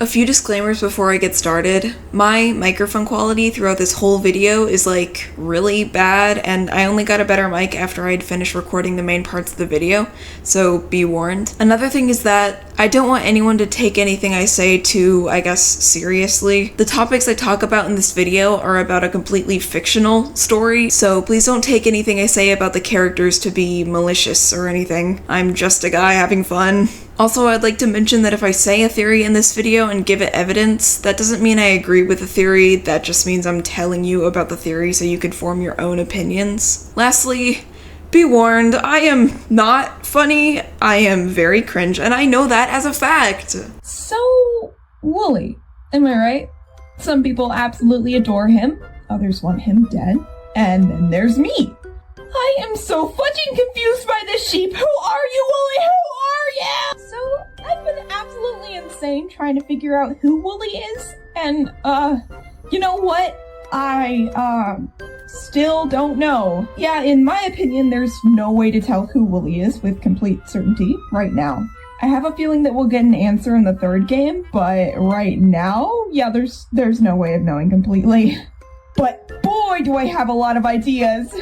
A few disclaimers before I get started. My microphone quality throughout this whole video is like really bad, and I only got a better mic after I'd finished recording the main parts of the video, so be warned. Another thing is that I don't want anyone to take anything I say too, I guess, seriously. The topics I talk about in this video are about a completely fictional story, so please don't take anything I say about the characters to be malicious or anything. I'm just a guy having fun. Also, I'd like to mention that if I say a theory in this video and give it evidence, that doesn't mean I agree with the theory, that just means I'm telling you about the theory so you can form your own opinions. Lastly, be warned, I am not funny, I am very cringe, and I know that as a fact. So, Wooly, am I right? Some people absolutely adore him, others want him dead, and then there's me. I am so fucking confused by this sheep. Who are you, Wooly? Who are you? So, I've been absolutely insane trying to figure out who Wooly is, and, you know what? I, still don't know. Yeah, in my opinion, there's no way to tell who Wooly is with complete certainty right now. I have a feeling that we'll get an answer in the third game, but right now, yeah, there's no way of knowing completely. But boy, do I have a lot of ideas!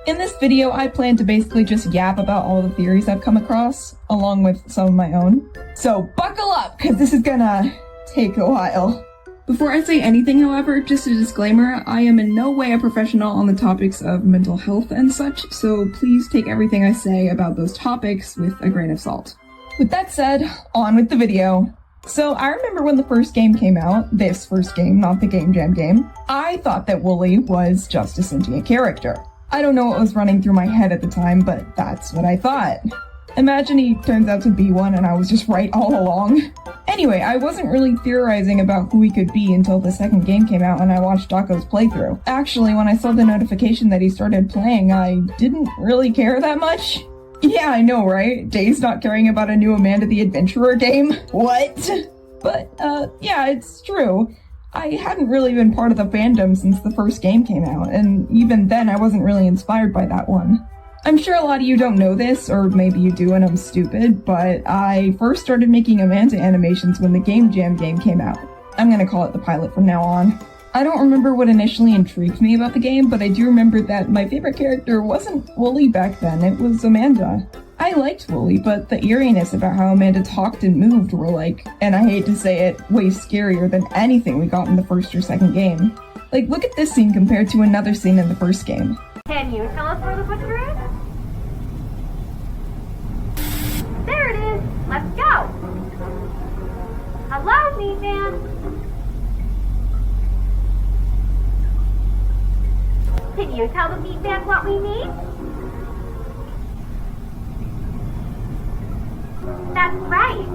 In this video, I plan to basically just yap about all the theories I've come across, along with some of my own. So buckle up, because this is gonna take a while. Before I say anything, however, just a disclaimer, I am in no way a professional on the topics of mental health and such, so please take everything I say about those topics with a grain of salt. With that said, on with the video. So I remember when the first game came out, this first game, not the Game Jam game, I thought that Wooly was just a sentient character. I don't know what was running through my head at the time, but that's what I thought. Imagine he turns out to be one and I was just right all along. Anyway, I wasn't really theorizing about who he could be until the second game came out and I watched Dako's playthrough. Actually, when I saw the notification that he started playing, I didn't really care that much. Yeah, I know, right? Days not caring about a new Amanda the Adventurer game? What? But, yeah, it's true. I hadn't really been part of the fandom since the first game came out, and even then I wasn't really inspired by that one. I'm sure a lot of you don't know this, or maybe you do and I'm stupid, but I first started making Amanda animations when the Game Jam game came out. I'm gonna call it the pilot from now on. I don't remember what initially intrigued me about the game, but I do remember that my favorite character wasn't Wooly back then, it was Amanda. I liked Wooly, but the eeriness about how Amanda talked and moved were like, and I hate to say it, way scarier than anything we got in the first or second game. Like, look at this scene compared to another scene in the first game. Can you tell us where the butcher is? There it is! Let's go! Hello, meat man! Can you tell the meat man what we need? That's right!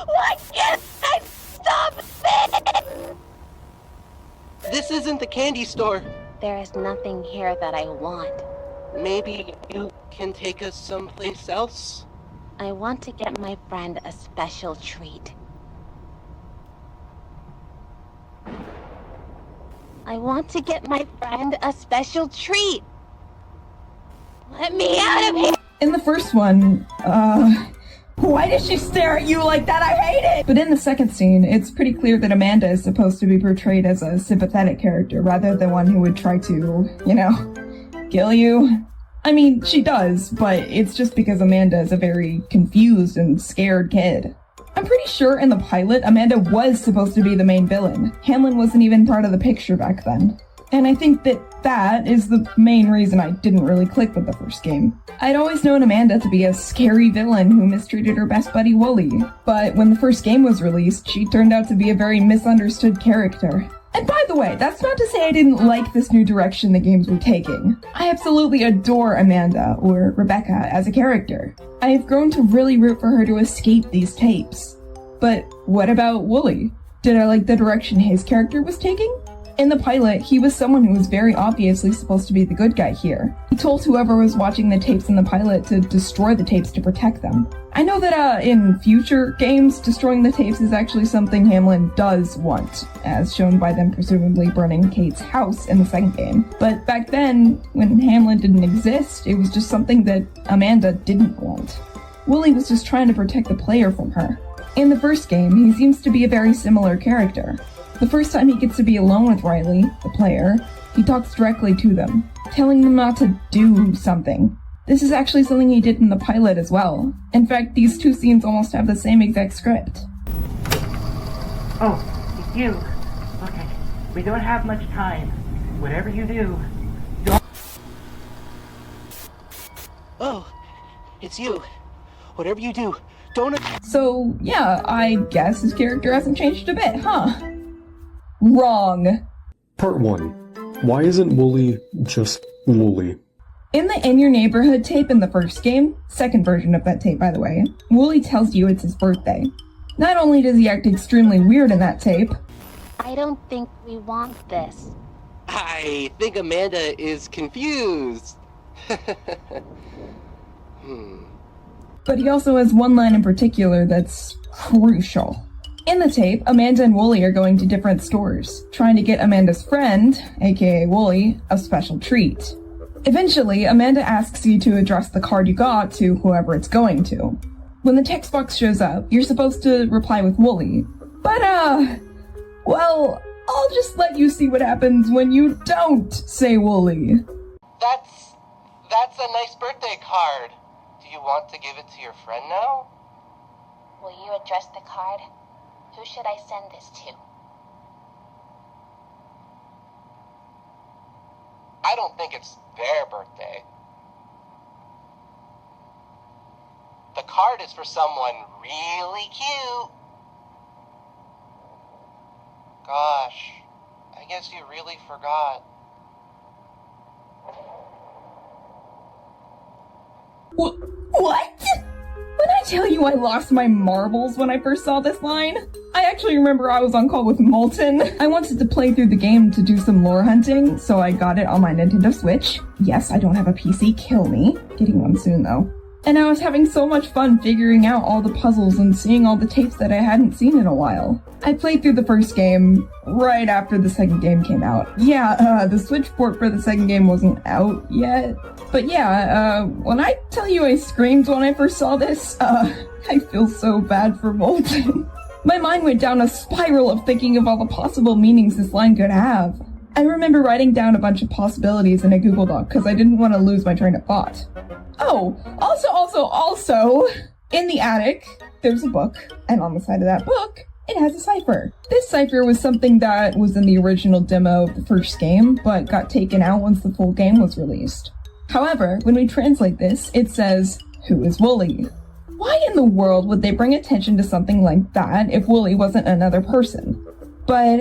Why can't I stop this? This isn't the candy store. There is nothing here that I want. Maybe you can take us someplace else? I want to get my friend a special treat. I want to get my friend a special treat. Let me out of here! In the first one, why did she stare at you like that? I hate it! But in the second scene, it's pretty clear that Amanda is supposed to be portrayed as a sympathetic character rather than one who would try to, you know, kill you. I mean, she does, but it's just because Amanda is a very confused and scared kid. I'm pretty sure in the pilot, Amanda was supposed to be the main villain. Hamlin wasn't even part of the picture back then. And I think that is the main reason I didn't really click with the first game. I'd always known Amanda to be a scary villain who mistreated her best buddy Wooly, but when the first game was released, she turned out to be a very misunderstood character. And by the way, that's not to say I didn't like this new direction the games were taking. I absolutely adore Amanda, or Rebecca, as a character. I have grown to really root for her to escape these tapes. But what about Wooly? Did I like the direction his character was taking? In the pilot, he was someone who was very obviously supposed to be the good guy here. He told whoever was watching the tapes in the pilot to destroy the tapes to protect them. I know that in future games, destroying the tapes is actually something Hamlin does want, as shown by them presumably burning Kate's house in the second game. But back then, when Hamlin didn't exist, it was just something that Amanda didn't want. Wooly was just trying to protect the player from her. In the first game, he seems to be a very similar character. The first time he gets to be alone with Riley, the player, he talks directly to them, telling them not to do something. This is actually something he did in the pilot as well. In fact, these two scenes almost have the same exact script. Oh, it's you. Okay, we don't have much time. Whatever you do, don't... Oh, it's you. Whatever you do, don't... So, yeah, I guess his character hasn't changed a bit, huh? Wrong. Part 1. Why isn't Wooly just Wooly? In the In Your Neighborhood tape in the first game, second version of that tape by the way, Wooly tells you it's his birthday. Not only does he act extremely weird in that tape, I don't think we want this. I think Amanda is confused. but he also has one line in particular that's crucial. In the tape, Amanda and Wooly are going to different stores, trying to get Amanda's friend, aka Wooly, a special treat. Eventually, Amanda asks you to address the card you got to whoever it's going to. When the text box shows up, you're supposed to reply with Wooly. But, well, I'll just let you see what happens when you don't say Wooly. That's a nice birthday card. Do you want to give it to your friend now? Will you address the card? Who should I send this to? I don't think it's their birthday. The card is for someone really cute. Gosh, I guess you really forgot. What? When I tell you I lost my marbles when I first saw this line, I actually remember I was on call with Molten. I wanted to play through the game to do some lore hunting, so I got it on my Nintendo Switch. Yes, I don't have a PC, kill me. Getting one soon though. And I was having so much fun figuring out all the puzzles and seeing all the tapes that I hadn't seen in a while. I played through the first game right after the second game came out. Yeah, the Switch port for the second game wasn't out yet. But yeah, when I tell you I screamed when I first saw this, I feel so bad for Molten. My mind went down a spiral of thinking of all the possible meanings this line could have. I remember writing down a bunch of possibilities in a Google Doc because I didn't want to lose my train of thought. Oh, also, in the attic, there's a book, and on the side of that book, it has a cipher. This cipher was something that was in the original demo of the first game, but got taken out once the full game was released. However, when we translate this, it says, "Who is Wooly?" Why in the world would they bring attention to something like that if Wooly wasn't another person? But,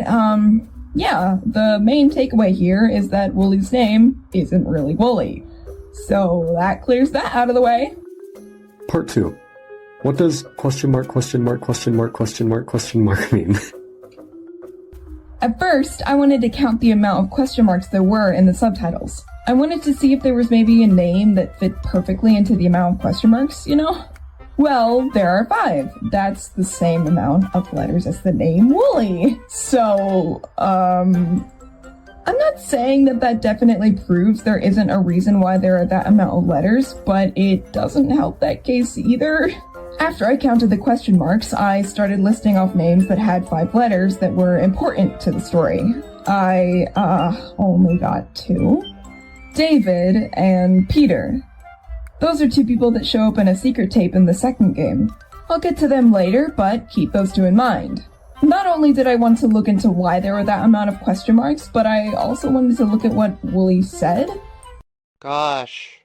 yeah, the main takeaway here is that Wooly's name isn't really Wooly. So that clears that out of the way. Part 2. What does question mark mean? At first, I wanted to count the amount of question marks there were in the subtitles. I wanted to see if there was maybe a name that fit perfectly into the amount of question marks, you know? Well, there are 5. That's the same amount of letters as the name Wooly. So, I'm not saying that definitely proves there isn't a reason why there are that amount of letters, but it doesn't help that case either. After I counted the question marks, I started listing off names that had 5 letters that were important to the story. I, only got 2. David and Peter. Those are 2 people that show up in a secret tape in the second game. I'll get to them later, but keep those 2 in mind. Not only did I want to look into why there were that amount of question marks, but I also wanted to look at what Wooly said. Gosh,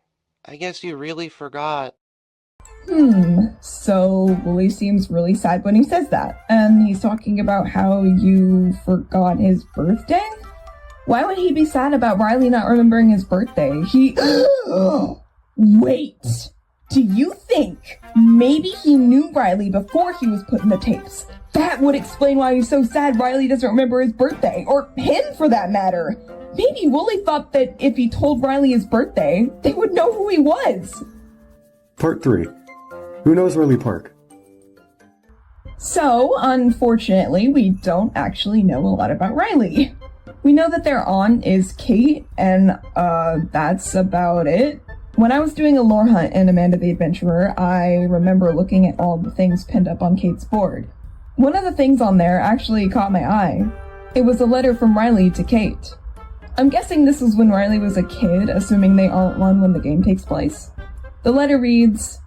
I guess you really forgot. So Wooly seems really sad when he says that, and he's talking about how you forgot his birthday? Why would he be sad about Riley not remembering his birthday? Wait! Do you think maybe he knew Riley before he was put in the tapes? That would explain why he's so sad Riley doesn't remember his birthday, or him for that matter. Maybe Wooly thought that if he told Riley his birthday, they would know who he was. Part 3. Who knows Riley Park? So, unfortunately, we don't actually know a lot about Riley. We know that their aunt is Kate, and that's about it. When I was doing a lore hunt in Amanda the Adventurer, I remember looking at all the things pinned up on Kate's board. One of the things on there actually caught my eye. It was a letter from Riley to Kate. I'm guessing this was when Riley was a kid, assuming they aren't one when the game takes place. The letter reads,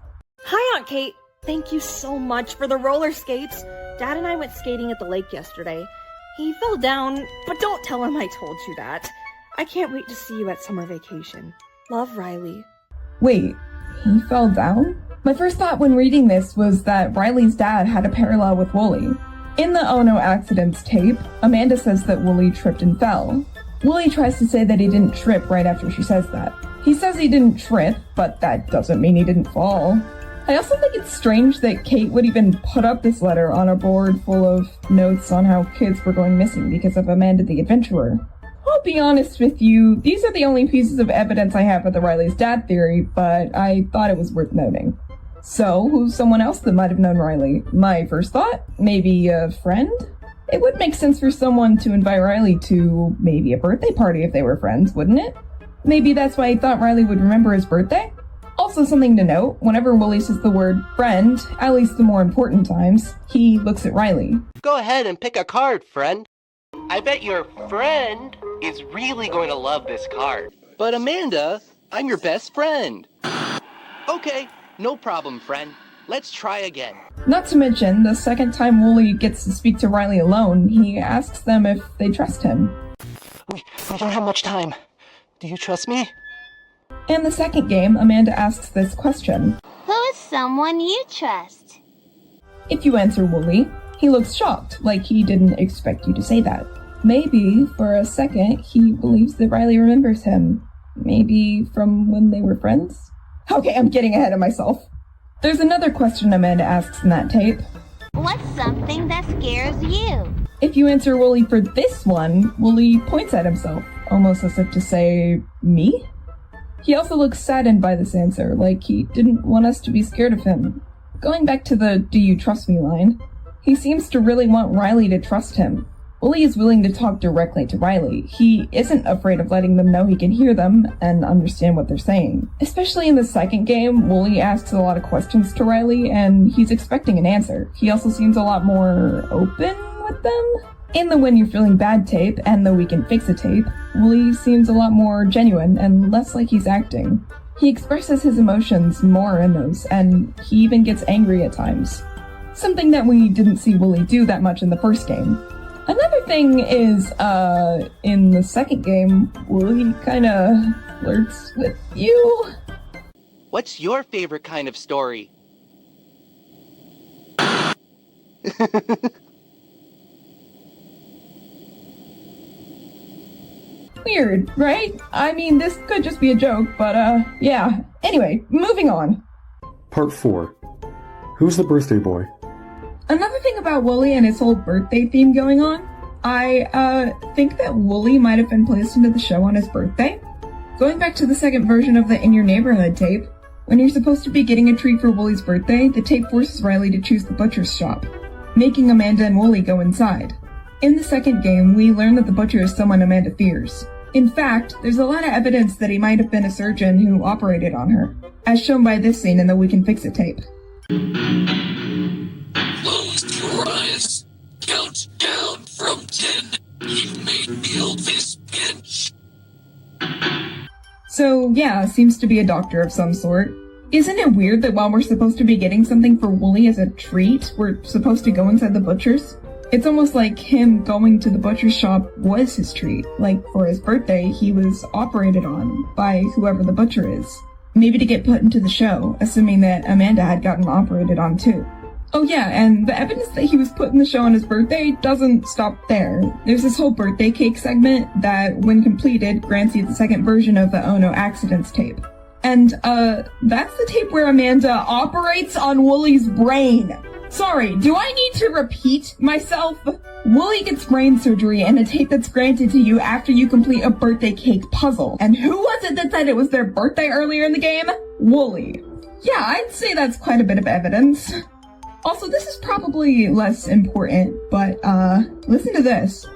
Hi, Aunt Kate. Thank you so much for the roller skates. Dad and I went skating at the lake yesterday. He fell down, but don't tell him I told you that. I can't wait to see you at summer vacation. Love, Riley. Wait, he fell down? My first thought when reading this was that Riley's dad had a parallel with Wooly. In the Oh No Accidents tape, Amanda says that Wooly tripped and fell. Wooly tries to say that he didn't trip right after she says that. He says he didn't trip, but that doesn't mean he didn't fall. I also think it's strange that Kate would even put up this letter on a board full of notes on how kids were going missing because of Amanda the Adventurer. I'll be honest with you, these are the only pieces of evidence I have for the Riley's dad theory, but I thought it was worth noting. So, who's someone else that might have known Riley? My first thought? Maybe a friend? It would make sense for someone to invite Riley to maybe a birthday party if they were friends, wouldn't it? Maybe that's why he thought Riley would remember his birthday? Also something to note, whenever Wooly says the word friend, at least the more important times, he looks at Riley. Go ahead and pick a card, friend. I bet your friend is really going to love this card. But Amanda, I'm your best friend. Okay, no problem, friend. Let's try again. Not to mention, the second time Wooly gets to speak to Riley alone, he asks them if they trust him. We don't have much time. Do you trust me? In the second game, Amanda asks this question. Who is someone you trust? If you answer Wooly, he looks shocked, like he didn't expect you to say that. Maybe, for a second, he believes that Riley remembers him. Maybe from when they were friends? Okay, I'm getting ahead of myself. There's another question Amanda asks in that tape. What's something that scares you? If you answer Wooly for this one, Wooly points at himself, almost as if to say, me? He also looks saddened by this answer, like he didn't want us to be scared of him. Going back to the do you trust me line, he seems to really want Riley to trust him. Wooly is willing to talk directly to Riley. He isn't afraid of letting them know he can hear them and understand what they're saying. Especially in the second game, Wooly asks a lot of questions to Riley, and he's expecting an answer. He also seems a lot more open with them. In the When You're Feeling Bad tape and the We Can Fix It tape, Wooly seems a lot more genuine and less like he's acting. He expresses his emotions more in those, and he even gets angry at times. Something that we didn't see Wooly do that much in the first game. Another thing is, in the second game, Wooly kinda flirts with you. What's your favorite kind of story? Weird, right? I mean, this could just be a joke, but yeah. Anyway, moving on. Part 4. Who's the birthday boy? Another thing about Wooly and his whole birthday theme going on, I think that Wooly might have been placed into the show on his birthday. Going back to the second version of the In Your Neighborhood tape, when you're supposed to be getting a treat for Wooly's birthday, the tape forces Riley to choose the butcher's shop, making Amanda and Wooly go inside. In the second game, we learn that the butcher is someone Amanda fears. In fact, there's a lot of evidence that he might have been a surgeon who operated on her, as shown by this scene in the We Can Fix It tape. Close your eyes. Count down from 10. You may feel this pinch. So, yeah, seems to be a doctor of some sort. Isn't it weird that while we're supposed to be getting something for Wooly as a treat, we're supposed to go inside the butcher's? It's almost like him going to the butcher's shop was his treat. Like, for his birthday, he was operated on by whoever the butcher is. Maybe to get put into the show, assuming that Amanda had gotten operated on too. Oh yeah, and the evidence that he was put in the show on his birthday doesn't stop there. There's this whole birthday cake segment that, when completed, grants you the second version of the Oh No Accidents tape. And, that's the tape where Amanda operates on Wooly's brain. Sorry, do I need to repeat myself? Wooly gets brain surgery and a tape that's granted to you after you complete a birthday cake puzzle. And who was it that said it was their birthday earlier in the game? Wooly. Yeah, I'd say that's quite a bit of evidence. Also, this is probably less important, but, listen to this.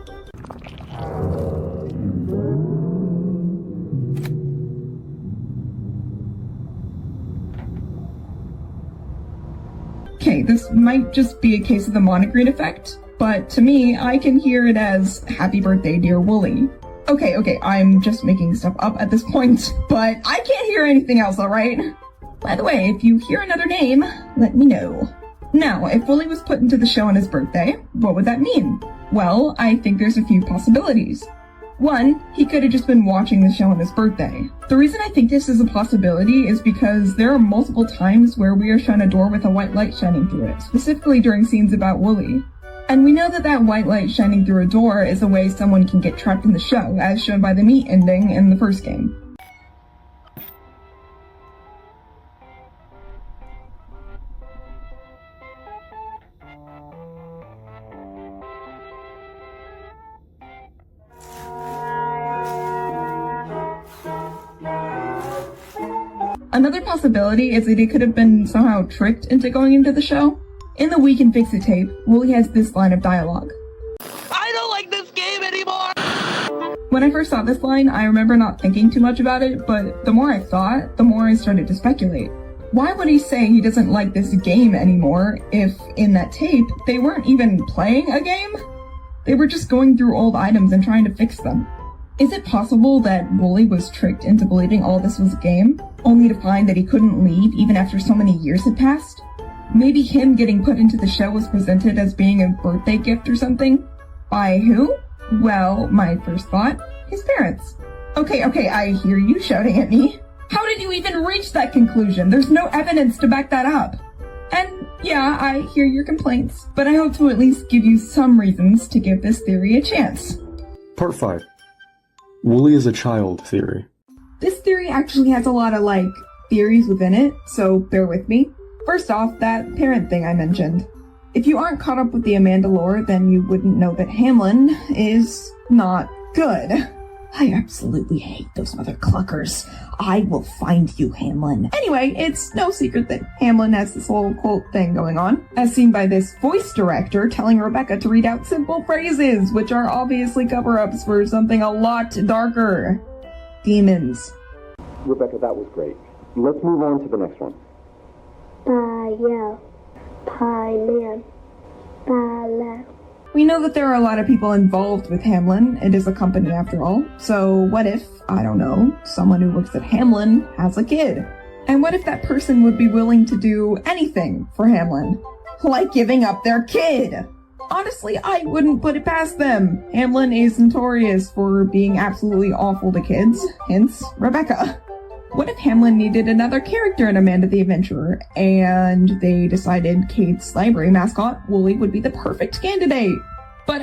Okay, this might just be a case of the monogreen effect, but to me, I can hear it as happy birthday, dear Wooly. Okay, I'm just making stuff up at this point, but I can't hear anything else, alright? By the way, if you hear another name, let me know. Now, if Wooly was put into the show on his birthday, what would that mean? Well, I think there's a few possibilities. One, he could have just been watching the show on his birthday. The reason I think this is a possibility is because there are multiple times where we are shown a door with a white light shining through it, specifically during scenes about Wooly. And we know that white light shining through a door is a way someone can get trapped in the show, as shown by the meat ending in the first game. Another possibility is that he could have been somehow tricked into going into the show. In the We Can Fix It tape, Wooly has this line of dialogue. I don't like this game anymore! When I first saw this line, I remember not thinking too much about it, but the more I thought, the more I started to speculate. Why would he say he doesn't like this game anymore if, in that tape, they weren't even playing a game? They were just going through old items and trying to fix them. Is it possible that Wooly was tricked into believing all this was a game, only to find that he couldn't leave even after so many years had passed? Maybe him getting put into the show was presented as being a birthday gift or something? By who? Well, my first thought, his parents. Okay, I hear you shouting at me. How did you even reach that conclusion? There's no evidence to back that up. And yeah, I hear your complaints, but I hope to at least give you some reasons to give this theory a chance. Part 5. Wooly is a child theory. This theory actually has a lot of, theories within it, so bear with me. First off, that parent thing I mentioned. If you aren't caught up with the Amanda lore, then you wouldn't know that Hamlin is not good. I absolutely hate those mother cluckers. I will find you, Hamlin. Anyway, it's no secret that Hamlin has this whole quote thing going on, as seen by this voice director telling Rebecca to read out simple phrases, which are obviously cover-ups for something a lot darker. Demons. Rebecca, that was great. Let's move on to the next one. Pie man. Pie. We know that there are a lot of people involved with Hamlin. It is a company after all. So what if, I don't know, someone who works at Hamlin has a kid? And what if that person would be willing to do anything for Hamlin? Like giving up their kid? Honestly, I wouldn't put it past them. Hamlin is notorious for being absolutely awful to kids, hence Rebecca. What if Hamlin needed another character in Amanda the Adventurer, and they decided Kate's library mascot, Wooly, would be the perfect candidate? But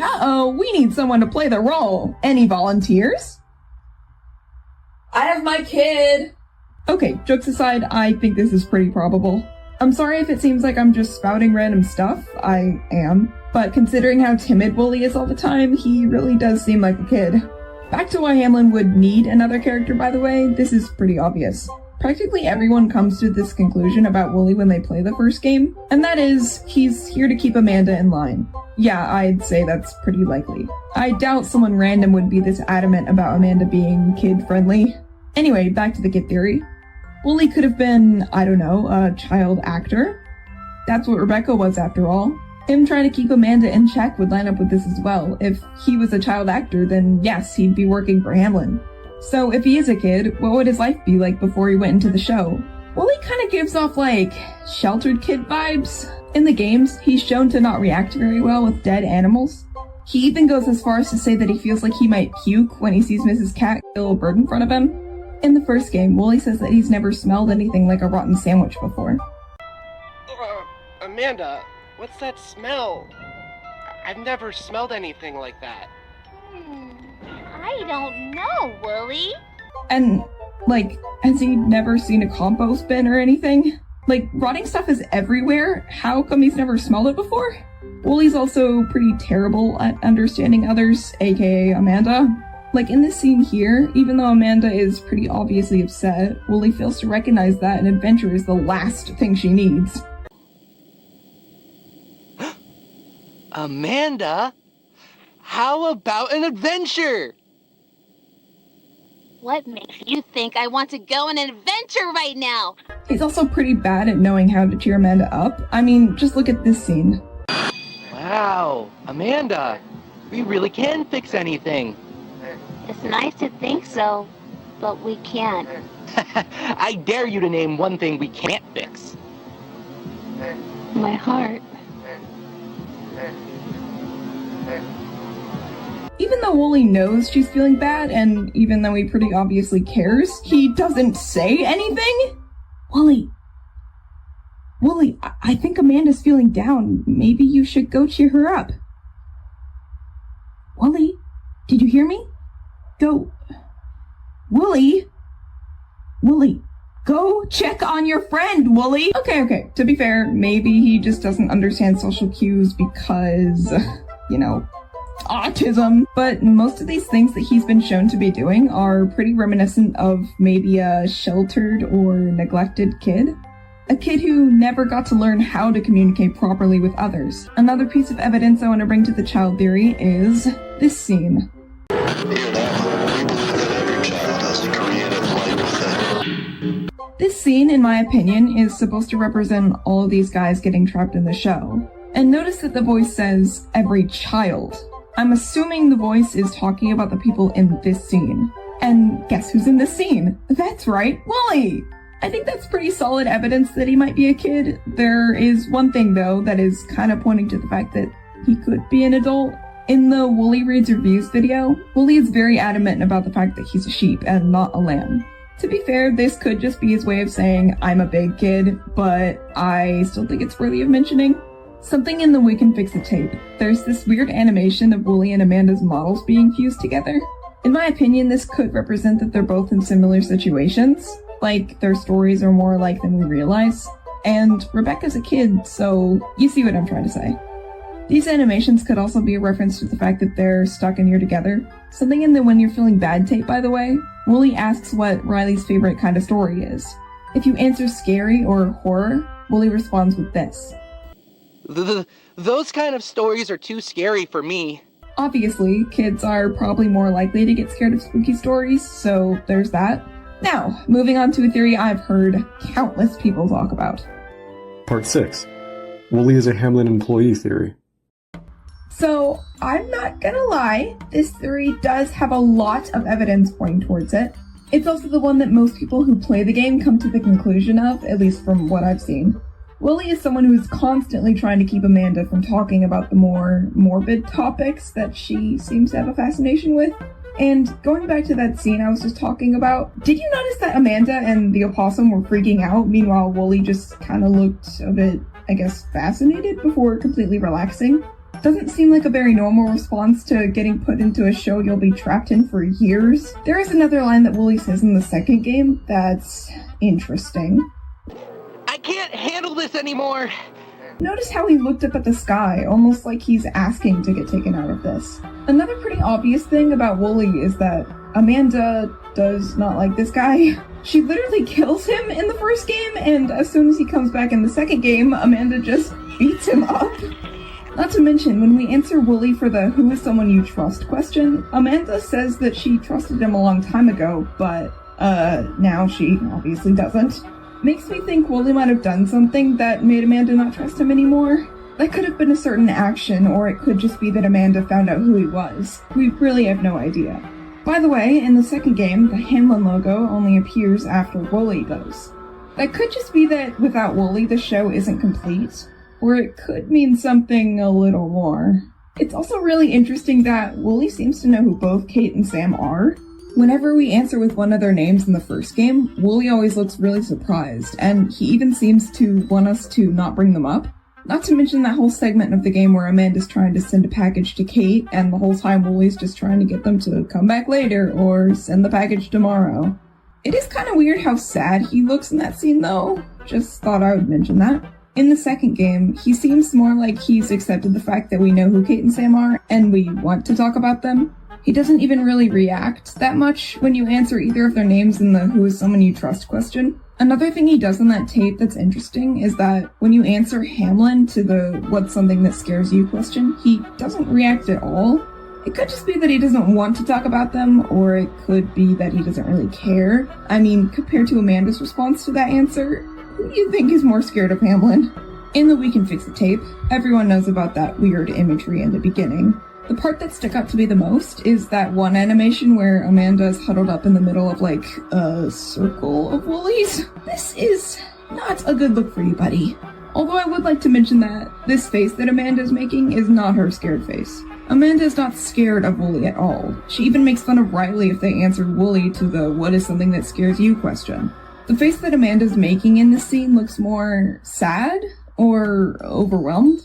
we need someone to play the role. Any volunteers? I have my kid! Okay, jokes aside, I think this is pretty probable. I'm sorry if it seems like I'm just spouting random stuff, I am. But considering how timid Wooly is all the time, he really does seem like a kid. Back to why Hamlin would need another character, by the way, this is pretty obvious. Practically everyone comes to this conclusion about Wooly when they play the first game, and that is, he's here to keep Amanda in line. Yeah, I'd say that's pretty likely. I doubt someone random would be this adamant about Amanda being kid-friendly. Anyway, back to the kid theory. Wooly could have been, I don't know, a child actor. That's what Rebecca was after all. Him trying to keep Amanda in check would line up with this as well. If he was a child actor, then yes, he'd be working for Hamlin. So if he is a kid, what would his life be like before he went into the show? Wooly kind of gives off, sheltered kid vibes. In the games, he's shown to not react very well with dead animals. He even goes as far as to say that he feels like he might puke when he sees Mrs. Cat kill a bird in front of him. In the first game, Wooly says that he's never smelled anything like a rotten sandwich before. Amanda, what's that smell? I've never smelled anything like that. I don't know, Wooly. And Like, has he never seen a compost bin or anything? Like, rotting stuff is everywhere. How come he's never smelled it before? Wooly's also pretty terrible at understanding others, aka Amanda. Like, in this scene here, even though Amanda is pretty obviously upset, Wooly fails to recognize that an adventure is the last thing she needs. Amanda? How about an adventure? What makes you think I want to go on an adventure right now? He's also pretty bad at knowing how to cheer Amanda up. I mean, just look at this scene. Wow, Amanda, we really can fix anything. It's nice to think so, but we can't. I dare you to name one thing we can't fix. My heart. Even though Wooly knows she's feeling bad, and even though he pretty obviously cares, he doesn't say anything? Wooly, I think Amanda's feeling down. Maybe you should go cheer her up. Wooly, did you hear me? Go. Wooly, go check on your friend, Wooly! Okay, to be fair, maybe he just doesn't understand social cues because, you know, autism. But most of these things that he's been shown to be doing are pretty reminiscent of maybe a sheltered or neglected kid. A kid who never got to learn how to communicate properly with others. Another piece of evidence I want to bring to the child theory is this scene. This scene, in my opinion, is supposed to represent all of these guys getting trapped in the show. And notice that the voice says, every child. I'm assuming the voice is talking about the people in this scene. And guess who's in this scene? That's right, Wooly! I think that's pretty solid evidence that he might be a kid. There is one thing, though, that is kind of pointing to the fact that he could be an adult. In the Wooly Reads Reviews video, Wooly is very adamant about the fact that he's a sheep and not a lamb. To be fair, this could just be his way of saying, I'm a big kid, but I still think it's worthy of mentioning. Something in the We Can Fix It tape. There's this weird animation of Wooly and Amanda's models being fused together. In my opinion, this could represent that they're both in similar situations. Like, their stories are more alike than we realize. And Rebecca's a kid, so you see what I'm trying to say. These animations could also be a reference to the fact that they're stuck in here together. Something in the When You're Feeling Bad tape, by the way. Wooly asks what Riley's favorite kind of story is. If you answer scary or horror, Wooly responds with this. Those kind of stories are too scary for me. Obviously, kids are probably more likely to get scared of spooky stories, so there's that. Now, moving on to a theory I've heard countless people talk about. Part 6. Wooly is a Hamlin employee theory. So, I'm not gonna lie, this theory does have a lot of evidence pointing towards it. It's also the one that most people who play the game come to the conclusion of, at least from what I've seen. Wooly is someone who is constantly trying to keep Amanda from talking about the more morbid topics that she seems to have a fascination with. And going back to that scene I was just talking about, did you notice that Amanda and the opossum were freaking out? Meanwhile, Wooly just kind of looked a bit, I guess, fascinated before completely relaxing. Doesn't seem like a very normal response to getting put into a show you'll be trapped in for years. There is another line that Wooly says in the second game that's interesting. I can't handle this anymore! Notice how he looked up at the sky, almost like he's asking to get taken out of this. Another pretty obvious thing about Wooly is that Amanda does not like this guy. She literally kills him in the first game, and as soon as he comes back in the second game, Amanda just beats him up. Not to mention, when we answer Wooly for the who is someone you trust question, Amanda says that she trusted him a long time ago, but, now she obviously doesn't. Makes me think Wooly might have done something that made Amanda not trust him anymore. That could have been a certain action, or it could just be that Amanda found out who he was. We really have no idea. By the way, in the second game, the Hamlin logo only appears after Wooly does. That could just be that without Wooly, the show isn't complete, or it could mean something a little more. It's also really interesting that Wooly seems to know who both Kate and Sam are. Whenever we answer with one of their names in the first game, Wooly always looks really surprised, and he even seems to want us to not bring them up. Not to mention that whole segment of the game where Amanda's trying to send a package to Kate, and the whole time Wooly's just trying to get them to come back later or send the package tomorrow. It is kind of weird how sad he looks in that scene though. Just thought I would mention that. In the second game, he seems more like he's accepted the fact that we know who Kate and Sam are, and we want to talk about them. He doesn't even really react that much when you answer either of their names in the "who is someone you trust" question. Another thing he does in that tape that's interesting is that when you answer Hamlin to the "what's something that scares you" question, he doesn't react at all. It could just be that he doesn't want to talk about them, or it could be that he doesn't really care. I mean, compared to Amanda's response to that answer, who do you think is more scared of Hamlin? In the We Can Fix It tape, everyone knows about that weird imagery in the beginning. The part that stuck out to me the most is that one animation where Amanda is huddled up in the middle of, like, a circle of woolies. This is not a good look for you, buddy. Although I would like to mention that this face that Amanda is making is not her scared face. Amanda is not scared of Wooly at all. She even makes fun of Riley if they answered Wooly to the "what is something that scares you" question. The face that Amanda's making in this scene looks more sad or overwhelmed.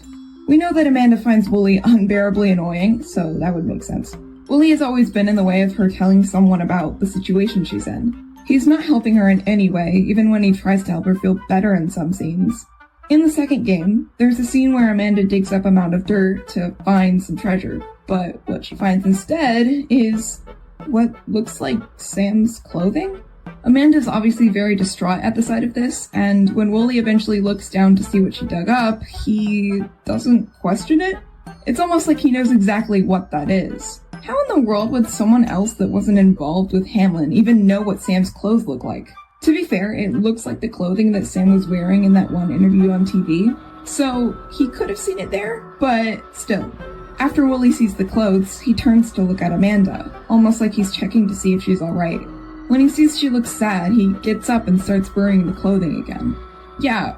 We know that Amanda finds Wooly unbearably annoying, so that would make sense. Wooly has always been in the way of her telling someone about the situation she's in. He's not helping her in any way, even when he tries to help her feel better in some scenes. In the second game, there's a scene where Amanda digs up a mound of dirt to find some treasure, but what she finds instead is what looks like Sam's clothing? Amanda's obviously very distraught at the sight of this, and when Wooly eventually looks down to see what she dug up, he doesn't question it. It's almost like he knows exactly what that is. How in the world would someone else that wasn't involved with Hamlin even know what Sam's clothes look like? To be fair, it looks like the clothing that Sam was wearing in that one interview on TV, so he could have seen it there, but still. After Wooly sees the clothes, he turns to look at Amanda, almost like he's checking to see if she's alright. When he sees she looks sad, he gets up and starts burying the clothing again. Yeah,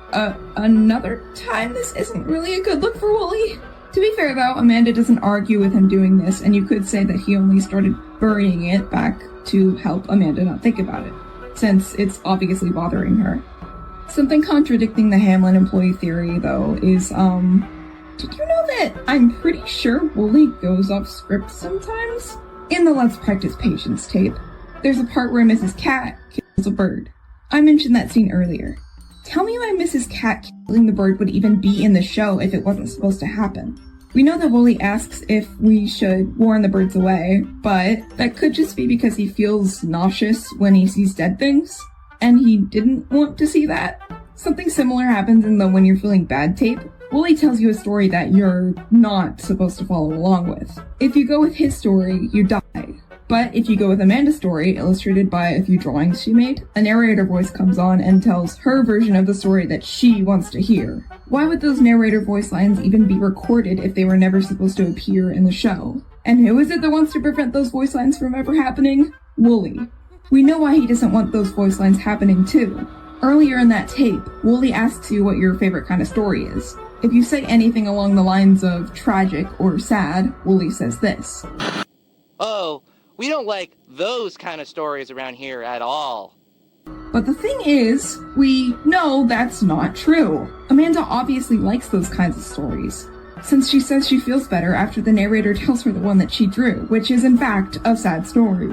another time this isn't really a good look for Wooly. To be fair though, Amanda doesn't argue with him doing this, and you could say that he only started burying it back to help Amanda not think about it, since it's obviously bothering her. Something contradicting the Hamlin employee theory though is, did you know that I'm pretty sure Wooly goes off script sometimes? In the Let's Practice Patience tape, there's a part where Mrs. Cat kills a bird. I mentioned that scene earlier. Tell me why Mrs. Cat killing the bird would even be in the show if it wasn't supposed to happen. We know that Wooly asks if we should warn the birds away, but that could just be because he feels nauseous when he sees dead things, and he didn't want to see that. Something similar happens in the When You're Feeling Bad tape. Wooly tells you a story that you're not supposed to follow along with. If you go with his story, you die. But if you go with Amanda's story, illustrated by a few drawings she made, a narrator voice comes on and tells her version of the story that she wants to hear. Why would those narrator voice lines even be recorded if they were never supposed to appear in the show? And who is it that wants to prevent those voice lines from ever happening? Wooly. We know why he doesn't want those voice lines happening too. Earlier in that tape, Wooly asks you what your favorite kind of story is. If you say anything along the lines of tragic or sad, Wooly says this. Oh, we don't like those kind of stories around here at all. But the thing is, we know that's not true. Amanda obviously likes those kinds of stories, since she says she feels better after the narrator tells her the one that she drew, which is in fact a sad story.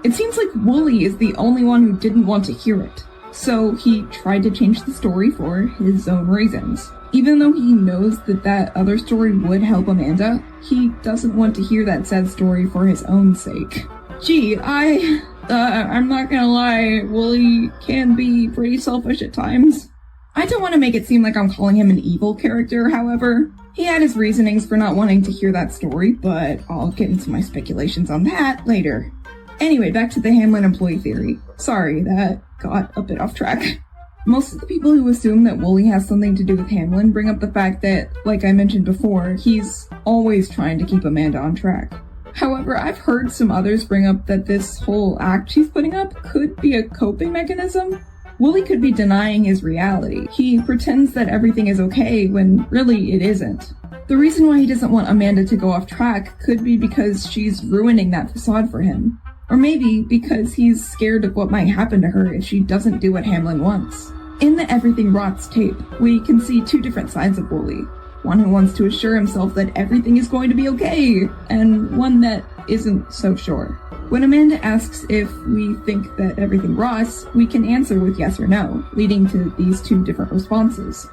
It seems like Wooly is the only one who didn't want to hear it, so he tried to change the story for his own reasons. Even though he knows that that other story would help Amanda, he doesn't want to hear that sad story for his own sake. Gee, I'm not gonna lie, Wooly can be pretty selfish at times. I don't want to make it seem like I'm calling him an evil character, however. He had his reasonings for not wanting to hear that story, but I'll get into my speculations on that later. Anyway, back to the Hamlin employee theory. Sorry, that got a bit off track. Most of the people who assume that Wooly has something to do with Hamlin bring up the fact that, like I mentioned before, he's always trying to keep Amanda on track. However, I've heard some others bring up that this whole act she's putting up could be a coping mechanism. Wooly could be denying his reality. He pretends that everything is okay when really it isn't. The reason why he doesn't want Amanda to go off track could be because she's ruining that facade for him. Or maybe because he's scared of what might happen to her if she doesn't do what Hamlin wants. In the Everything Rots tape, we can see two different sides of Wooly. One who wants to assure himself that everything is going to be okay, and one that isn't so sure. When Amanda asks if we think that everything rots, we can answer with yes or no, leading to these two different responses.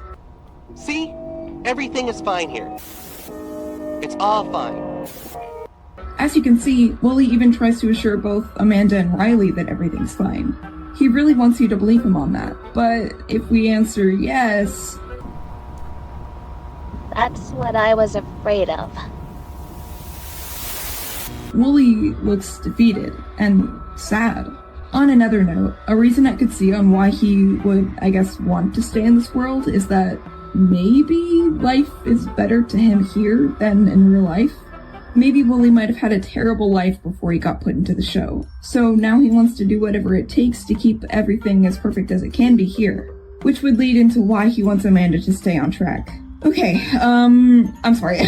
See? Everything is fine here. It's all fine. As you can see, Wooly even tries to assure both Amanda and Riley that everything's fine. He really wants you to believe him on that, but if we answer yes... That's what I was afraid of. Wooly looks defeated and sad. On another note, a reason I could see on why he would, I guess, want to stay in this world is that maybe life is better to him here than in real life. Maybe Wooly might have had a terrible life before he got put into the show, so now he wants to do whatever it takes to keep everything as perfect as it can be here, which would lead into why he wants Amanda to stay on track. Okay, I'm sorry.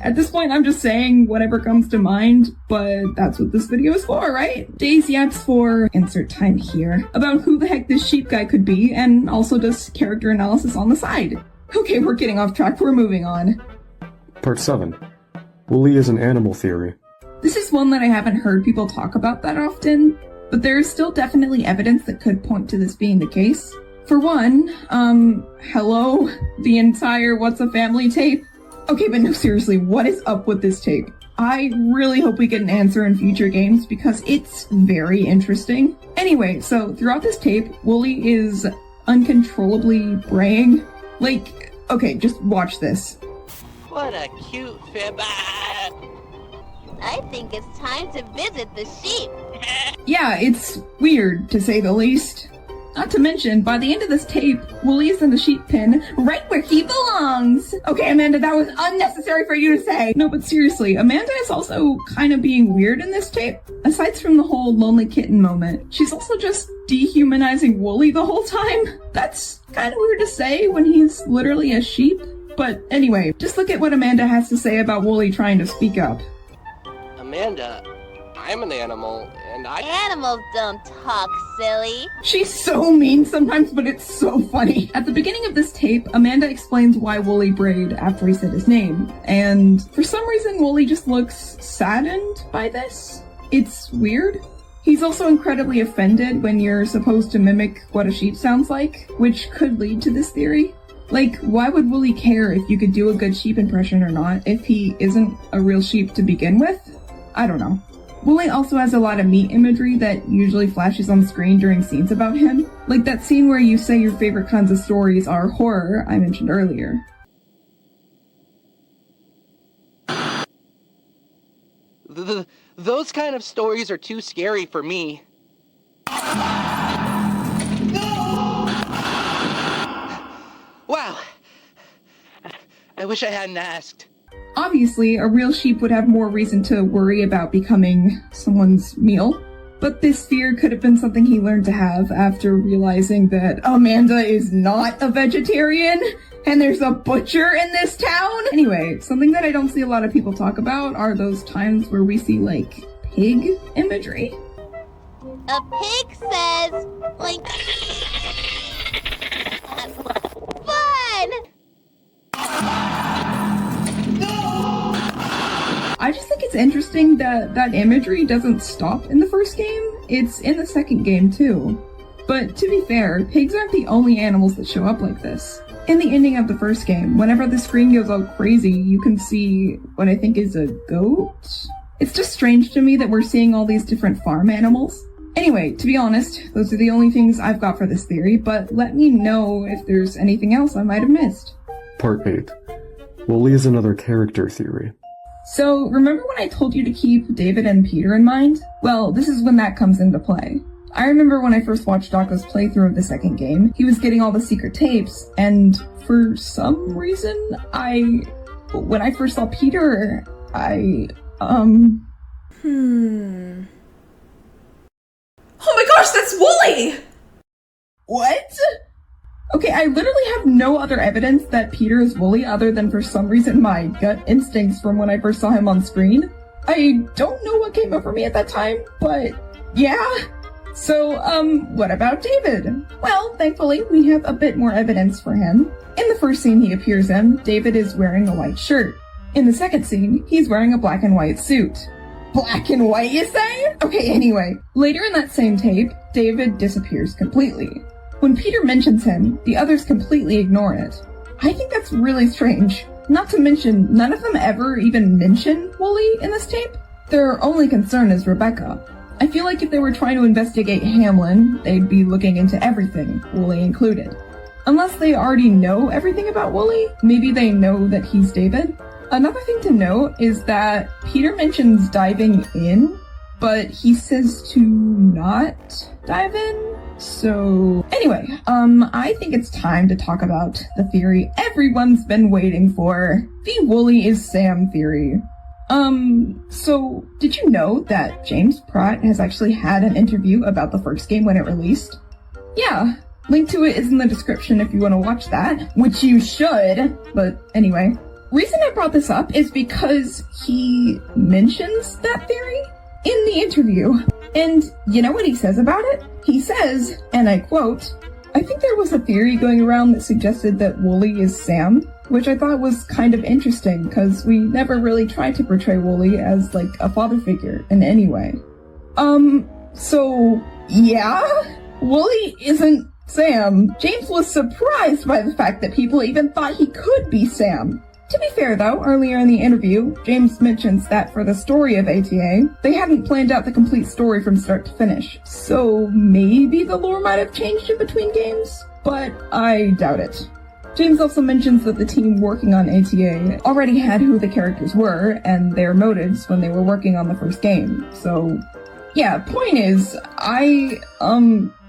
At this point, I'm just saying whatever comes to mind, but that's what this video is for, right? Daisy yaps for insert time here about who the heck this sheep guy could be, and also does character analysis on the side. Okay, we're getting off track, we're moving on. Part 7. Wooly is an animal theory. This is one that I haven't heard people talk about that often, but there is still definitely evidence that could point to this being the case. For one, hello? The entire What's a Family tape? Okay, but no, seriously, what is up with this tape? I really hope we get an answer in future games because it's very interesting. Anyway, so throughout this tape, Wooly is uncontrollably braying. Like, okay, just watch this. What a cute fib. I think it's time to visit the sheep. Yeah, it's weird, to say the least. Not to mention, by the end of this tape, Wooly is in the sheep pen, right where he belongs! Okay, Amanda, that was unnecessary for you to say! No, but seriously, Amanda is also kind of being weird in this tape. Aside from the whole lonely kitten moment, she's also just dehumanizing Wooly the whole time. That's kind of weird to say when he's literally a sheep. But anyway, just look at what Amanda has to say about Wooly trying to speak up. Amanda, I'm an animal, and Animals don't talk, silly. She's so mean sometimes, but it's so funny. At the beginning of this tape, Amanda explains why Wooly brayed after he said his name, and for some reason Wooly just looks saddened by this. It's weird. He's also incredibly offended when you're supposed to mimic what a sheep sounds like, which could lead to this theory. Like, why would Wooly care if you could do a good sheep impression or not if he isn't a real sheep to begin with? I don't know. Wooly also has a lot of meat imagery that usually flashes on screen during scenes about him, like that scene where you say your favorite kinds of stories are horror I mentioned earlier. Those kind of stories are too scary for me. Wow. I wish I hadn't asked. Obviously, a real sheep would have more reason to worry about becoming someone's meal, but this fear could have been something he learned to have after realizing that Amanda is not a vegetarian, and there's a butcher in this town! Anyway, something that I don't see a lot of people talk about are those times where we see, like, pig imagery. A pig says, like, fun! I just think it's interesting that that imagery doesn't stop in the first game. It's in the second game too. But to be fair, pigs aren't the only animals that show up like this. In the ending of the first game, whenever the screen goes all crazy, you can see what I think is a goat? It's just strange to me that we're seeing all these different farm animals. Anyway, to be honest, those are the only things I've got for this theory, but let me know if there's anything else I might have missed. Part 8. Wooly is another character theory. So, remember when I told you to keep David and Peter in mind? Well, this is when that comes into play. I remember when I first watched Dawko's playthrough of the second game, he was getting all the secret tapes, and for some reason, when I first saw Peter, Oh my gosh, that's Wooly! What? Okay, I literally have no other evidence that Peter is Wooly other than for some reason my gut instincts from when I first saw him on screen. I don't know what came over me at that time, but yeah. So, what about David? Well, thankfully, we have a bit more evidence for him. In the first scene he appears in, David is wearing a white shirt. In the second scene, he's wearing a black and white suit. black and white, you say? Okay, anyway. Later in that same tape, David disappears completely. When Peter mentions him, the others completely ignore it. I think that's really strange. Not to mention, none of them ever even mention Wooly in this tape. Their only concern is Rebecca. I feel like if they were trying to investigate Hamlin, they'd be looking into everything, Wooly included. Unless they already know everything about Wooly, maybe they know that he's David. Another thing to note is that Peter mentions diving in, but he says to not dive in. So anyway, I think it's time to talk about the theory everyone's been waiting for. The Wooly is Sam theory. So did you know that James Pratt has actually had an interview about the first game when it released? Yeah, link to it is in the description if you want to watch that, which you should, but anyway. Reason I brought this up is because he mentions that theory in the interview. And you know what he says about it? He says, and I quote, "I think there was a theory going around that suggested that Wooly is Sam, which I thought was kind of interesting because we never really tried to portray Wooly as like a father figure in any way." So yeah, Wooly isn't Sam. James was surprised by the fact that people even thought he could be Sam. To be fair though, earlier in the interview, James mentions that for the story of ATA, they hadn't planned out the complete story from start to finish. So maybe the lore might have changed in between games, but I doubt it. James also mentions that the team working on ATA already had who the characters were and their motives when they were working on the first game. So yeah, point is, I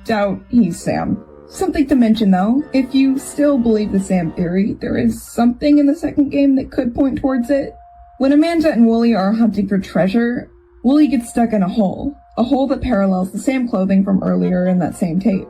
doubt he's Sam. Something to mention though, if you still believe the Sam theory, there is something in the second game that could point towards it. When Amanda and Wooly are hunting for treasure, Wooly gets stuck in a hole that parallels the Sam clothing from earlier in that same tape.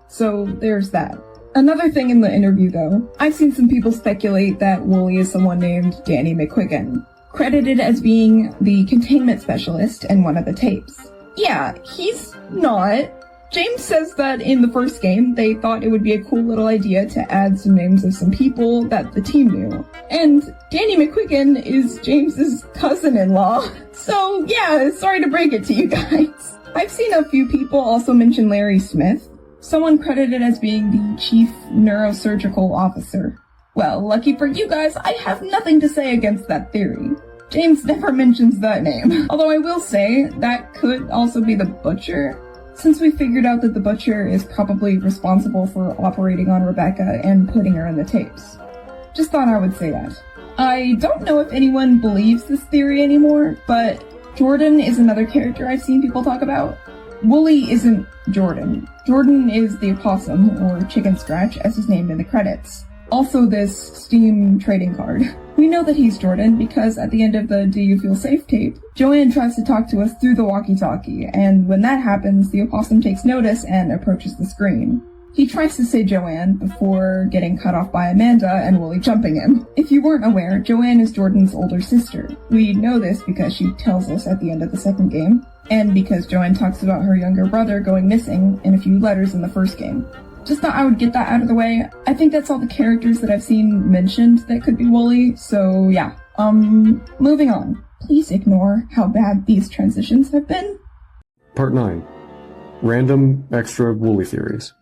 So there's that. Another thing in the interview though, I've seen some people speculate that Wooly is someone named Danny McQuiggan, credited as being the containment specialist in one of the tapes. Yeah, he's not. James says that in the first game, they thought it would be a cool little idea to add some names of some people that the team knew. And Danny McQuiggan is James's cousin-in-law. So yeah, sorry to break it to you guys. I've seen a few people also mention Larry Smith, someone credited as being the chief neurosurgical officer. Well, lucky for you guys, I have nothing to say against that theory. James never mentions that name. Although I will say, that could also be the Butcher, since we figured out that the Butcher is probably responsible for operating on Rebecca and putting her in the tapes. Just thought I would say that. I don't know if anyone believes this theory anymore, but Jordan is another character I've seen people talk about. Wooly isn't Jordan. Jordan is the opossum, or Chicken Scratch, as he's named in the credits. Also this Steam trading card. We know that he's Jordan because at the end of the Do You Feel Safe tape, Joanne tries to talk to us through the walkie-talkie, and when that happens, the opossum takes notice and approaches the screen. He tries to say Joanne before getting cut off by Amanda and Wooly jumping him. If you weren't aware, Joanne is Jordan's older sister. We know this because she tells us at the end of the second game, and because Joanne talks about her younger brother going missing in a few letters in the first game. Just thought I would get that out of the way. I think that's all the characters that I've seen mentioned that could be Wooly, so yeah. Moving on. Please ignore how bad these transitions have been. Part 9. Random extra Wooly theories.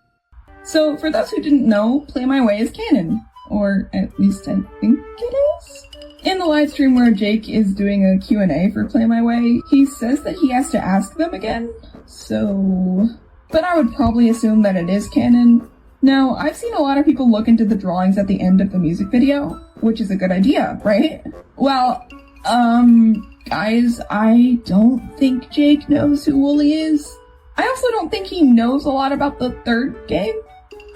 So, for those who didn't know, Play My Way is canon. Or at least I think it is? In the live stream where Jake is doing a Q&A for Play My Way, he says that he has to ask them again, so... But I would probably assume that it is canon. Now, I've seen a lot of people look into the drawings at the end of the music video, which is a good idea, right? Well, guys, I don't think Jake knows who Wooly is. I also don't think he knows a lot about the third game.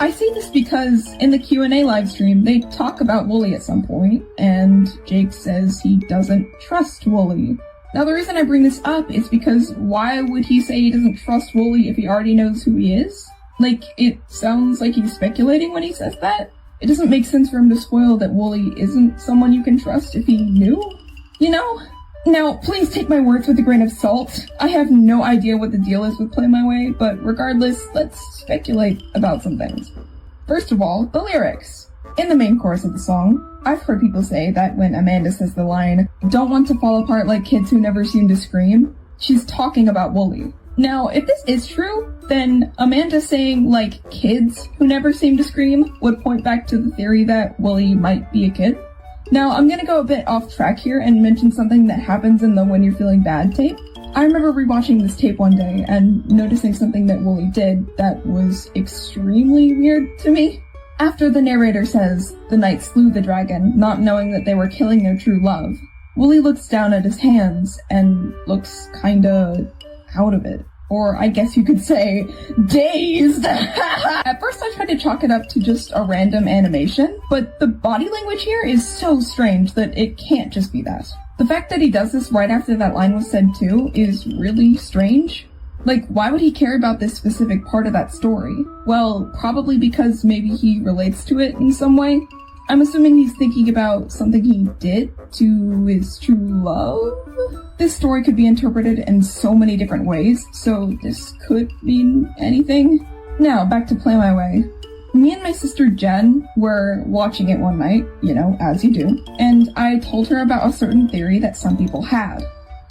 I say this because in the Q&A livestream, they talk about Wooly at some point, and Jake says he doesn't trust Wooly. Now, the reason I bring this up is because why would he say he doesn't trust Wooly if he already knows who he is? Like, it sounds like he's speculating when he says that. It doesn't make sense for him to spoil that Wooly isn't someone you can trust if he knew, you know? Now, please take my words with a grain of salt. I have no idea what the deal is with Play My Way, but regardless, let's speculate about some things. First of all, the lyrics. In the main chorus of the song, I've heard people say that when Amanda says the line, "Don't want to fall apart like kids who never seem to scream," she's talking about Wooly. Now, if this is true, then Amanda saying, like, kids who never seem to scream would point back to the theory that Wooly might be a kid. Now, I'm gonna go a bit off track here and mention something that happens in the When You're Feeling Bad tape. I remember rewatching this tape one day and noticing something that Wooly did that was extremely weird to me. After the narrator says, "The knight slew the dragon, not knowing that they were killing their true love," Wooly looks down at his hands and looks kinda out of it. Or I guess you could say, dazed! At first I tried to chalk it up to just a random animation, but the body language here is so strange that it can't just be that. The fact that he does this right after that line was said too is really strange. Like, why would he care about this specific part of that story? Well, probably because maybe he relates to it in some way. I'm assuming he's thinking about something he did to his true love? This story could be interpreted in so many different ways, so this could mean anything. Now, back to Play My Way. Me and my sister Jen were watching it one night, you know, as you do, and I told her about a certain theory that some people had.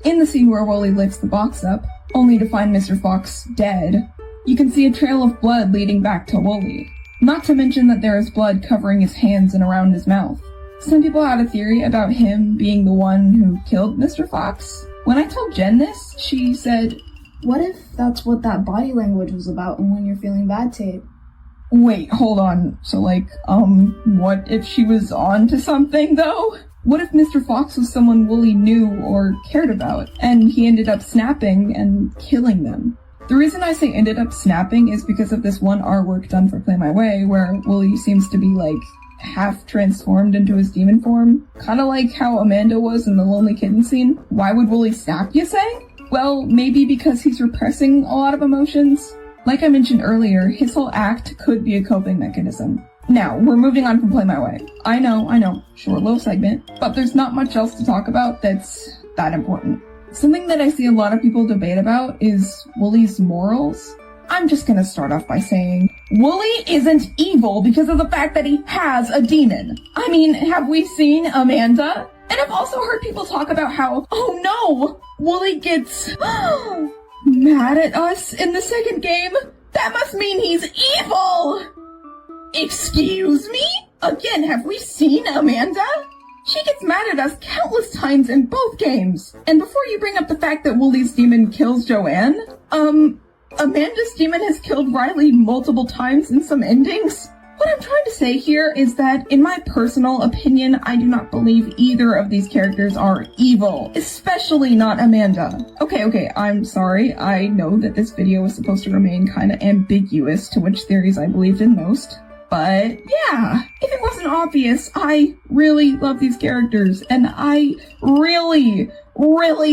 In the scene where Wooly lifts the box up, only to find Mr. Fox dead, you can see a trail of blood leading back to Wooly. Not to mention that there is blood covering his hands and around his mouth. Some people had a theory about him being the one who killed Mr. Fox. When I told Jen this, she said, "What if that's what that body language was about in When You're Feeling Bad tape?" Wait, hold on. So what if she was on to something though? What if Mr. Fox was someone Wooly knew or cared about, and he ended up snapping and killing them? The reason I say ended up snapping is because of this one artwork done for Play My Way, where Wooly seems to be half transformed into his demon form. Kinda like how Amanda was in the Lonely Kitten scene. Why would Wooly snap, you say? Well, maybe because he's repressing a lot of emotions. Like I mentioned earlier, his whole act could be a coping mechanism. Now, we're moving on from Play My Way. I know, short little segment, but there's not much else to talk about that's that important. Something that I see a lot of people debate about is Wooly's morals. I'm just gonna start off by saying, Wooly isn't evil because of the fact that he has a demon. I mean, have we seen Amanda? And I've also heard people talk about how, oh no, Wooly gets mad at us in the second game. That must mean he's evil! Excuse me? Again, have we seen Amanda? She gets mad at us countless times in both games. And before you bring up the fact that Wooly's demon kills Joanne, Amanda's demon has killed Riley multiple times in some endings. What I'm trying to say here is that, in my personal opinion, I do not believe either of these characters are evil, especially not Amanda. Okay, I'm sorry. I know that this video was supposed to remain kinda ambiguous to which theories I believed in most. But yeah, if it wasn't obvious, I really love these characters, and I really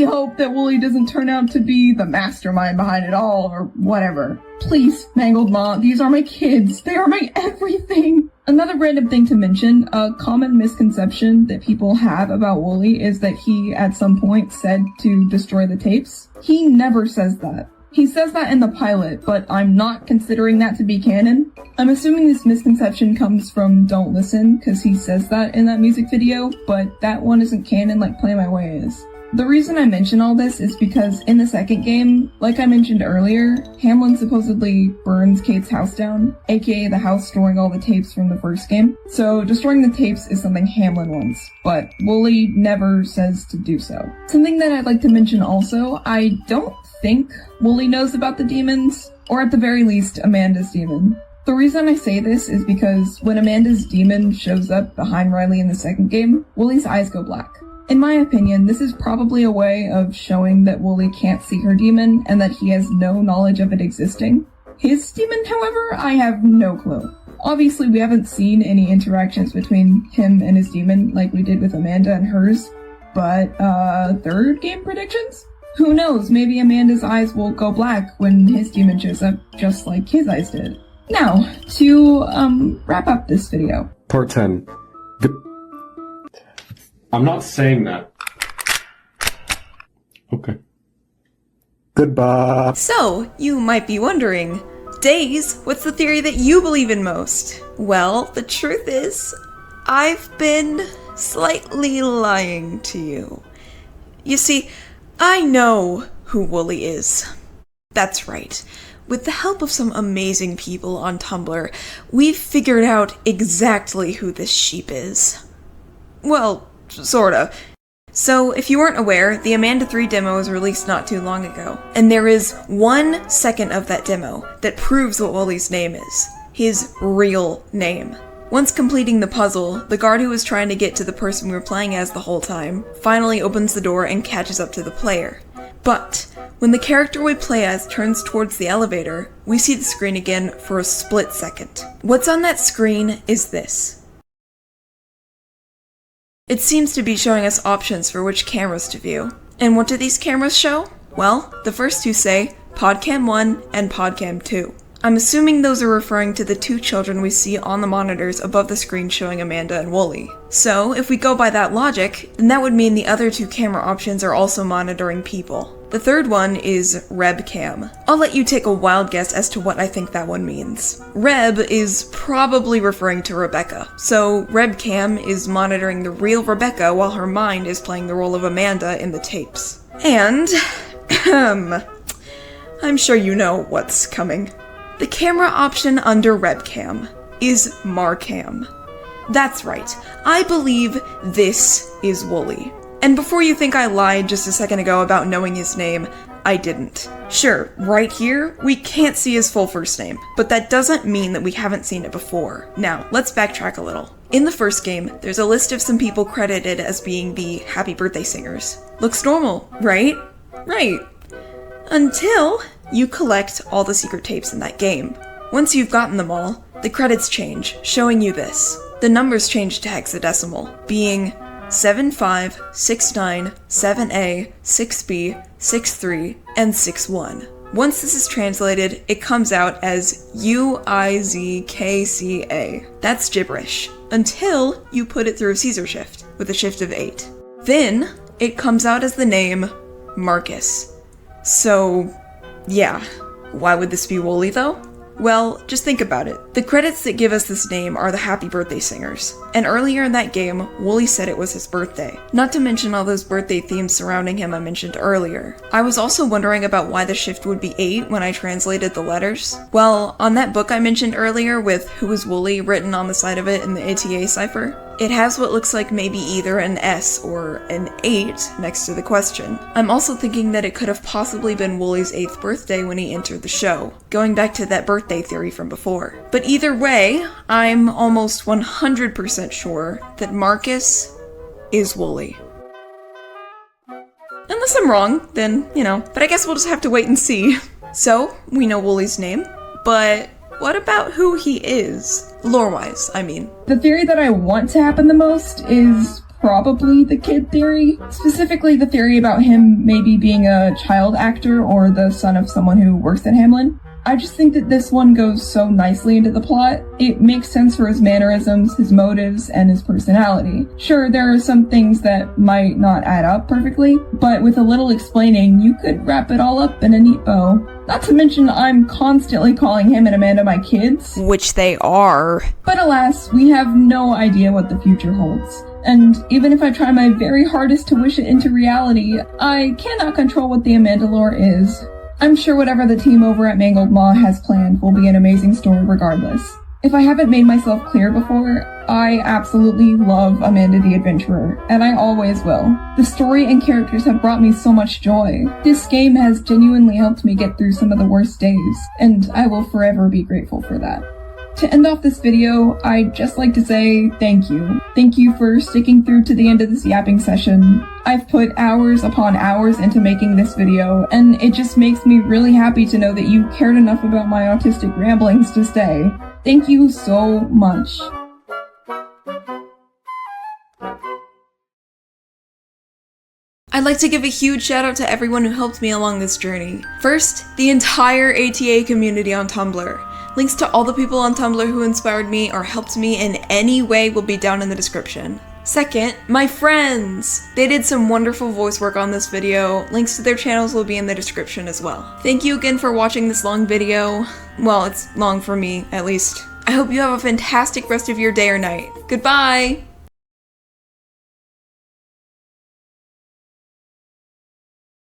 hope that Wooly doesn't turn out to be the mastermind behind it all, or whatever. Please, Mangled Ma, these are my kids. They are my everything. Another random thing to mention, a common misconception that people have about Wooly is that he, at some point, said to destroy the tapes. He never says that. He says that in the pilot, but I'm not considering that to be canon. I'm assuming this misconception comes from Don't Listen, because he says that in that music video, but that one isn't canon like Play My Way is. The reason I mention all this is because in the second game, like I mentioned earlier, Hamlin supposedly burns Kate's house down, aka the house storing all the tapes from the first game. So destroying the tapes is something Hamlin wants, but Wooly never says to do so. Something that I'd like to mention also, I don't think Wooly knows about the demons, or at the very least, Amanda's demon. The reason I say this is because when Amanda's demon shows up behind Riley in the second game, Wooly's eyes go black. In my opinion, this is probably a way of showing that Wooly can't see her demon and that he has no knowledge of it existing. His demon, however, I have no clue. Obviously, we haven't seen any interactions between him and his demon like we did with Amanda and hers, but, third game predictions? Who knows, maybe Amanda's eyes will go black when his demon shows up, just like his eyes did. Now, to, wrap up this video. Part 10. I'm not saying that. Okay. Goodbye. So, you might be wondering, Days, what's the theory that you believe in most? Well, the truth is, I've been slightly lying to you. You see, I know who Wooly is. That's right. With the help of some amazing people on Tumblr, we've figured out exactly who this sheep is. Well, sorta. So, if you weren't aware, the Amanda 3 demo was released not too long ago, and there is 1 second of that demo that proves what Wooly's name is. His real name. Once completing the puzzle, the guard who was trying to get to the person we were playing as the whole time finally opens the door and catches up to the player. But when the character we play as turns towards the elevator, we see the screen again for a split second. What's on that screen is this. It seems to be showing us options for which cameras to view. And what do these cameras show? Well, the first two say Podcam 1 and Podcam 2. I'm assuming those are referring to the 2 children we see on the monitors above the screen showing Amanda and Wooly. So, if we go by that logic, then that would mean the other 2 camera options are also monitoring people. The third one is RebCam. I'll let you take a wild guess as to what I think that one means. Reb is probably referring to Rebecca, so RebCam is monitoring the real Rebecca while her mind is playing the role of Amanda in the tapes. And, I'm sure you know what's coming. The camera option under RebCam is Marcam. That's right, I believe this is Wooly. And before you think I lied just a second ago about knowing his name, I didn't. Sure, right here, we can't see his full first name, but that doesn't mean that we haven't seen it before. Now, let's backtrack a little. In the first game, there's a list of some people credited as being the Happy Birthday singers. Looks normal, right? Right. Until you collect all the secret tapes in that game. Once you've gotten them all, the credits change, showing you this. The numbers change to hexadecimal, being 75, 69, 7A, 6B, 63, and 61. Once this is translated, it comes out as UIZKCA. That's gibberish, until you put it through a Caesar shift, with a shift of 8. Then, it comes out as the name Marcus. So, yeah. Why would this be Wooly though? Well, just think about it. The credits that give us this name are the Happy Birthday singers, and earlier in that game, Wooly said it was his birthday. Not to mention all those birthday themes surrounding him I mentioned earlier. I was also wondering about why the shift would be 8 when I translated the letters. Well, on that book I mentioned earlier with Who is Wooly written on the side of it in the ATA cipher, it has what looks like maybe either an S or an 8 next to the question. I'm also thinking that it could have possibly been Wooly's 8th birthday when he entered the show, going back to that birthday theory from before. But either way, I'm almost 100% sure that Marcus is Wooly. Unless I'm wrong, then, but I guess we'll just have to wait and see. So, we know Wooly's name, but what about who he is? Lore-wise, I mean. The theory that I want to happen the most is probably the kid theory. Specifically the theory about him maybe being a child actor or the son of someone who works at Hamlin. I just think that this one goes so nicely into the plot. It makes sense for his mannerisms, his motives, and his personality. Sure, there are some things that might not add up perfectly, but with a little explaining, you could wrap it all up in a neat bow. Not to mention, I'm constantly calling him and Amanda my kids. Which they are. But alas, we have no idea what the future holds. And even if I try my very hardest to wish it into reality, I cannot control what the Amanda lore is. I'm sure whatever the team over at Mangled Maw has planned will be an amazing story regardless. If I haven't made myself clear before, I absolutely love Amanda the Adventurer, and I always will. The story and characters have brought me so much joy. This game has genuinely helped me get through some of the worst days, and I will forever be grateful for that. To end off this video, I'd just like to say thank you. Thank you for sticking through to the end of this yapping session. I've put hours upon hours into making this video, and it just makes me really happy to know that you cared enough about my autistic ramblings to stay. Thank you so much. I'd like to give a huge shout out to everyone who helped me along this journey. First, the entire ATA community on Tumblr. Links to all the people on Tumblr who inspired me or helped me in any way will be down in the description. Second, my friends! They did some wonderful voice work on this video. Links to their channels will be in the description as well. Thank you again for watching this long video. Well, it's long for me, at least. I hope you have a fantastic rest of your day or night. Goodbye!